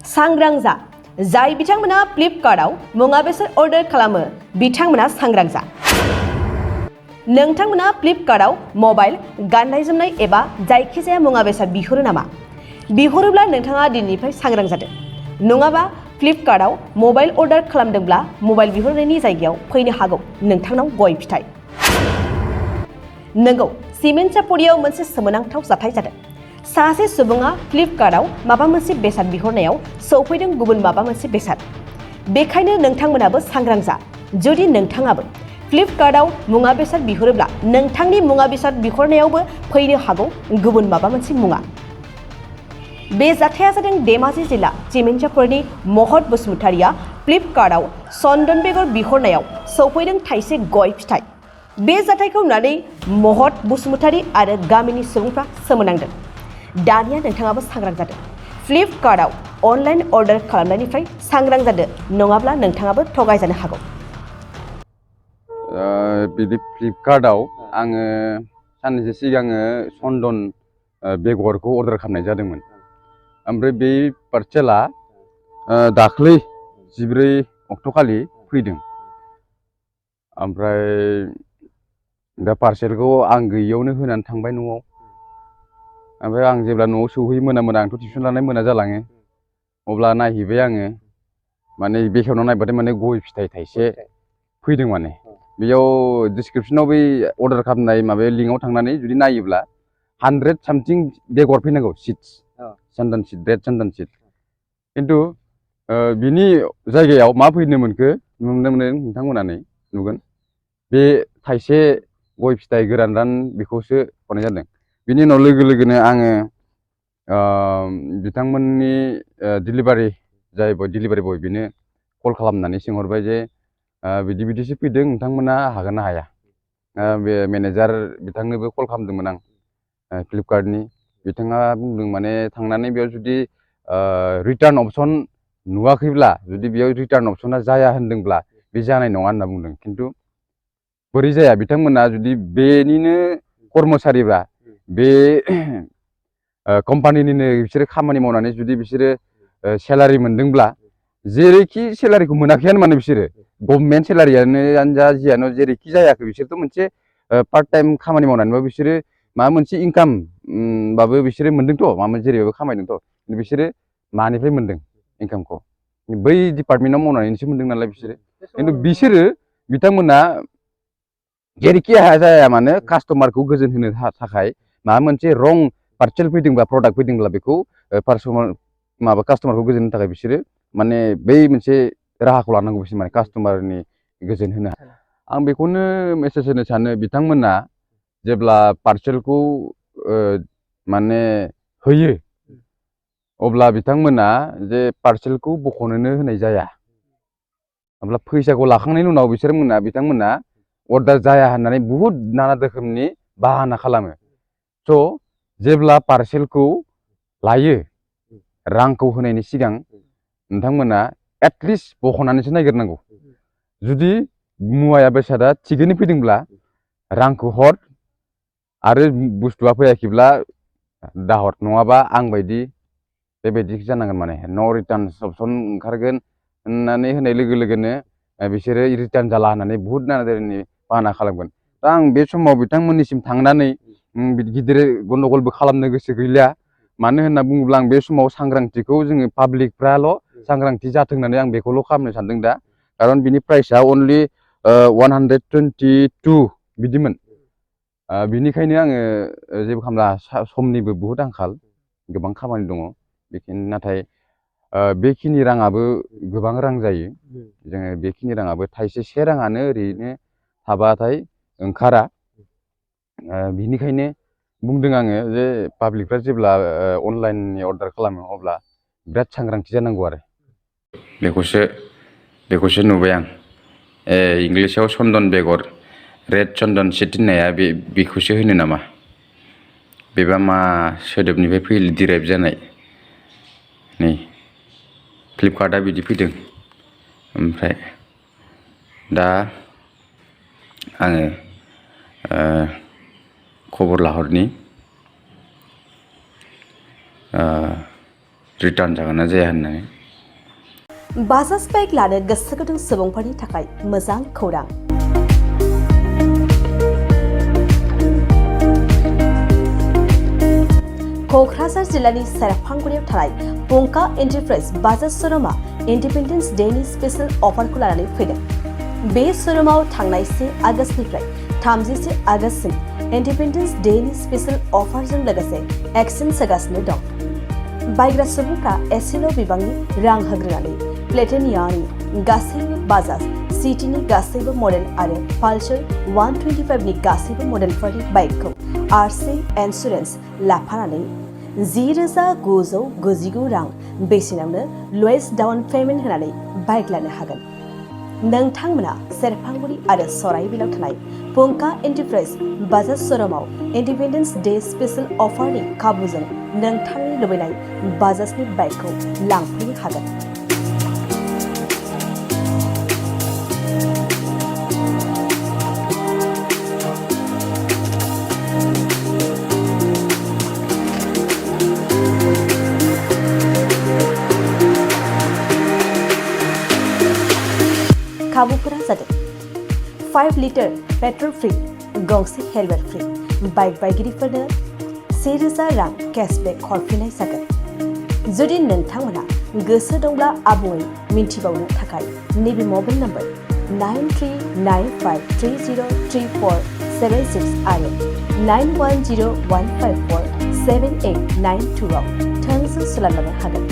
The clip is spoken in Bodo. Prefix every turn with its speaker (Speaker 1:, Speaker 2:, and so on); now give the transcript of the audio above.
Speaker 1: सांग्रां जा जाय बिथांमोना फ्लिपकार्टआव मुवा बेसाद अर्डार खालामो बिथांमोना सांग्रां जा नोंथांमोना फ्लिपकार्टआव मबाइल गाननाय जोमनाय एबा जायखिजाया मुवा बेसाद बिहरो नामा बिहरोब्ला नोंथाङा दिनैनिफ्राय सांग्रां जादो नङाबा फ्लिपकार्टआव मबाइल अर्डार खालामदोंब्ला मबाइल बिहरनायनि जायगायाव फैनो हागौ नोंथांनाव गय फिथाइ नंगौ सिमेन्ट चापरियाव मोनसे सोमोनांथाव जाथाय जादों सासे सुबुङा फ्लिपकार्टआव माबा मोनसे बेसाद बिहरनायाव सौफैदों गुबुन माबा मोनसे बेसाद बेखायनो नोंथांमोनाबो सांग्रां जा जुदि नोंथाङाबो फ्लिपकार्टआव मुवा बेसाद बिहरोब्ला नोंथांनि मुवा बेसाद बिहरनायावबो फैनो हागौ गुबुन माबा मोनसे मुवा बे जाथाया जादों धेमाजि जिल्ला चिमेन्चापुरनि महत बसुमतारिया फ्लिपकार्टआव सनदन बेगर बिहरनायाव सौफैदों थाइसे गय फिथाइ बे जाथायखौ नुनानै महत बसुमतारि आरो गामिनि सुबुंफ्रा सोमोनांदों दानिया नोंथाङाबो सांग्रां जादो फ्लिपकार्टआव अनलाइन अर्डार खालामनायनिफ्राय सांग्रां जादो नङाब्ला नोंथाङाबो थगायजानो हागौ
Speaker 2: बिदि फ्लिपकार्टआव आङो साननैसो सिगाङो सनदन बेगरखौ अर्डार खालामनाय जादोंमोन ओमफ्राय बे पार्सेला दाख्लै 14 अक्ट'खालि फैदों ओमफ्राय दा पार्सेलखौ आं गैयियावनो होनानै थांबाय न'आव ओमफ्राय आं जेब्ला न'आव सौहैयो मोना आंथ' टिउसन लानाय मोना जालाङो अब्ला नायहैबाय आङो माने बेखेवनाव नायबाथाय माने गय फिथाइ थाइसे फैदों माने बेयाव डिसक्रिपसनाव बै अर्डार खालामनाय माबायाव लिंकआव थांनानै जुदि नायोब्ला 100 सामथिं बेगर फैनांगौ सिड्स सनदन सिड रेड सनदन सिड खिन्थु बिनि जायगायाव मा फैनो मोनखो नुनो मोनो नोंथांमोनानै नुगोन बे थाइसे गय फिथाइ गोरान बेखौसो हरनाय जादों बिनि उनाव लोगो लोगोनो आङो बिथांमोननि डिलिभारि जाय डिलिभारि बय बेनो कल खालामनानै सोंहरबाय जे बिदि बिदिसो फैदों नोंथांमोना हागोन ना हाया बे मेनेजार बिथांनोबो कल खालामदोंमोन आं फ्लिपकार्टनि बिथाङा बुंदों माने थांनानै बेयाव जुदि रिटार्न अपसन नुवाखैब्ला जुदि बेयाव रिटार्न अपसना जाया होनदोंब्ला बे जानाय नङा होनना बुंदों खिन्थु बोरै जाया बिथांमोना जुदि बेनिनो कर्मचारिब्ला बे कम्पानिनिनो बिसोरो खामानि मावनानै जुदि बिसोरो सेलारि मोनदोंब्ला जेरैखि सेलारिखौ मोनाखैयानो माने बिसोरो गभर्नमेन्ट सेलारियानो जा जियानो जेरैखि जायाखै बिसोरथ' मोनसे पार्ट टाइम खामानि मावनानैबो बिसोरो माबा मोनसे इनकाम बाबो बिसोरो मोनदोंथ' माबा मोनसे जेरैबाबो खामायदोंथ' बिसोरो मानिफ्राय मोनदों इनकामखौ बै डिपार्टमेन्टआव मावनानैसो मोनदों नालाय बिसोरो खिन्थु बिसोरो बिथांमोना जेरैखि जाया मानो कास्टमारखौ गोजोन होनो थाखाय माबा मोनसे रं पार्सेल फैदोंबा प्रडाक्ट फैदोंब्ला बेखौ माबा कास्टमारखौ गोजोन होनो थाखाय बिसोरो माने बै मोनसे राहाखौ लानांगौ बिसोर माने कास्टमारनि गोजोन होनो आं बेखौनो मेसेज होनो सानो बिथांमोना जेब्ला पार्सेलखौ माने होयो अब्ला बिथांमोना जे पार्सेलखौ बख'नोनो होनाय जाया अब्ला फैसाखौ लाखांनायनि उनाव बिथांमोना अर्डार जाया होननानै बुहुद नाना रोखोमनि बाहाना खालामो स' जेब्ला पार्सेलखौ लायो रांखौ होनायनि सिगां नोंथांमोना एटलिस्ट बख'नानैसो नायग्रोनांगौ जुदि मुवाया बेसादा थिगैनो फैदोंब्ला रांखौ हर आरो बुस्थुआ फैयाखैब्ला दाहर नङाबा आं बायदि बेबायदि जानांगोन माने न' रिटार्न अपसन ओंखारगोन होननानै होनाय लोगो लोगोनो बिसोरो रिटार्न जाला होननानै बुहुद नाना धरननि बाहाना खालामगोन दा आं बे समाव बिथांमोननिसिम थांनानै गिदिर गन्डगलबो खालामनो गोसो गैलिया मानो होनना बुङोब्ला आं बे समाव सांग्रांथिखौ जोङो पाब्लिकफ्राल' सांग्रांथि जाथों होननानै आं बेखौल' खालामनो सानदों दा खारन बिनि प्राइसआ अनलि 122 बिदिमोन बिनिखायनो आङो जेबो खालामला समनिबो बुहुद आंखाल गोबां खामानि दङ बेखिनि नाथाय बेखिनि राङाबो गोबां रां जायो जोङो बेखिनि राङाबो थाइसे से राङानो ओरैनो थाबाथाय ओंखारा बिनिखायनो बुंदों आङो जे पाब्लिकफ्रा जेब्ला अनलाइननि अर्डार खालामो अब्ला बिराद सांग्रांथि जानांगौ आरो बेखौसो नुबाय आं इंलिसाव सनदन बेगर रेड सनदन सिड होननाया बेखौसो होनो नामा बेबा मा सोदोबनिफ्राय डिराइभ जानाय नै फ्लिपकार्टआ बिदि फैदों ओमफ्राय दा आङो खबर लाहरनि रिटार्न जागोन ना जाया होननानै।
Speaker 1: बाजाज बाइक लानो गोसो गुदुं सुबुंफोरनि थाखाय मोजां खौरां। क'क्राझार जिल्लानि सेरफांगुरियाव थानाय पंका एन्टारप्राइज बाजाज श'रुमआ इन्डिपेन्डेन्स डेनि स्पेशेल अफारखौ लानानै फैदों। बे श'रुमाव थांनाय 1 आगस्तनिफ्राय 31 आगस्तसिम इन्डिपेन्डेन्स डेनि स्पेशेल अफारजों लोगोसे एक्सचेन्ज होगासिनो दं। बायग्रा सुबुंफ्रा एसेल' बिबांनि रां होग्रोनानै प्लेटिनियानि गासैबो बाजाज सिटीनि गासैबो मडेल आरो पालसार 125नि गासैबो मडेलफोरनि बाइकखौ आरसि इन्सुरेन्स लाफानानै 10,999 रां बेसेनावनो लवेस्ट डाउन पेमेन्ट होनानै बाइक लानो हागोन। नोंथांमोना सेरफांगुरि आरो सराइबिलाव थानाय पंका एन्टारप्राइज बाजाज श'रुमाव इन्डिपेन्डेन्स डे स्पेशेल अफारनि खाबुजों नोंथांनि लुबैनाय बाजाजनि बाइकखौ लांफैनो हागोन। खाबुफोरा जादों 5 लिटार पेट्रल फ्री, गंसे हेलमेट फ्री, बाइक बायगिरिफोरनो 1,000 रां केशबेक हरफिननाय जागोन। जुदि नोंथांमोना गोसो दंब्ला आबुङै मिन्थिबावनो थाखाय नैबे मबाइल नम्बर 9395303476 आरो 9101547892 आव थोंजों सोलायलांनो हागोन।